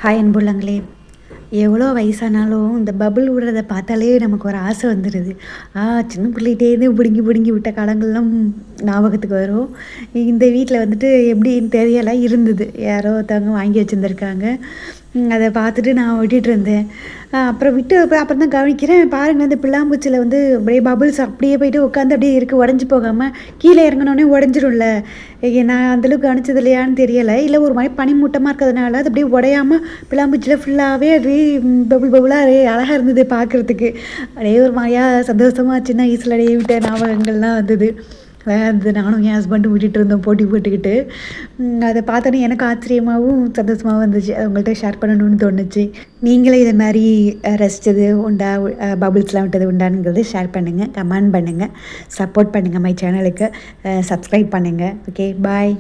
Hi அன்புள்ளங்களே, எவ்வளோ வயசானாலும் இந்த பபுள் விடுறத பார்த்தாலே நமக்கு ஒரு ஆசை வந்துடுது. சின்ன பிள்ளைகிட்டேருந்து பிடுங்கி பிடுங்கி விட்ட காலங்கள்லாம் ஞாபகத்துக்கு வரும். இந்த வீட்டில் வந்துட்டு எப்படின்னு தெரியல இருந்தது. யாரோ ஒருத்தவங்க வாங்கி வச்சுருந்துருக்காங்க. அதை பார்த்துட்டு நான் விட்டுட்டு இருந்தேன். அப்புறம் விட்டு அப்புறம் தான் கவனிக்கிறேன். பாருங்கள், அந்த பிள்ளாம்பூச்சியில் வந்து அப்படியே பபுள்ஸ் அப்படியே போயிட்டு உட்காந்து அப்படியே இருக்குது, உடஞ்சி போகாமல். கீழே இறங்கினோடனே உடஞ்சிரும்ல. நான் அந்தளவுக்கு கவனிச்சது இல்லையான்னு தெரியலை. இல்லை ஒரு மாதிரி பனிமூட்டமாக இருக்கிறதுனால அது அப்படியே உடையாமல் பிள்ளாம்பூச்சியில் ஃபுல்லாகவே அப்படியே பபுள் பபுளாக அப்படியே அழகாக இருந்தது பார்க்குறதுக்கு. அப்படியே ஒரு மாதிரியா சந்தோஷமாக சின்ன வயசில் அப்படியே விட்ட ஞாபகங்கள்லாம் வந்தது. அது நானும் என் ஹஸ்பண்டும் விட்டுட்டு இருந்தோம் போட்டி போட்டுக்கிட்டு. அதை பார்த்தோன்னே எனக்கு ஆச்சரியமாகவும் சந்தோஷமாகவும் இருந்துச்சு. அதை உங்கள்கிட்ட ஷேர் பண்ணணும்னு தோணுச்சு. நீங்களே இதை மாதிரி ரசித்தது உண்டா, பபுள்ஸ்லாம் விட்டது உண்டானுங்கிறது ஷேர் பண்ணுங்கள், கமெண்ட் பண்ணுங்கள், சப்போர்ட் பண்ணுங்கள் மை சேனலுக்கு, சப்ஸ்கிரைப் பண்ணுங்கள். ஓகே, பாய்.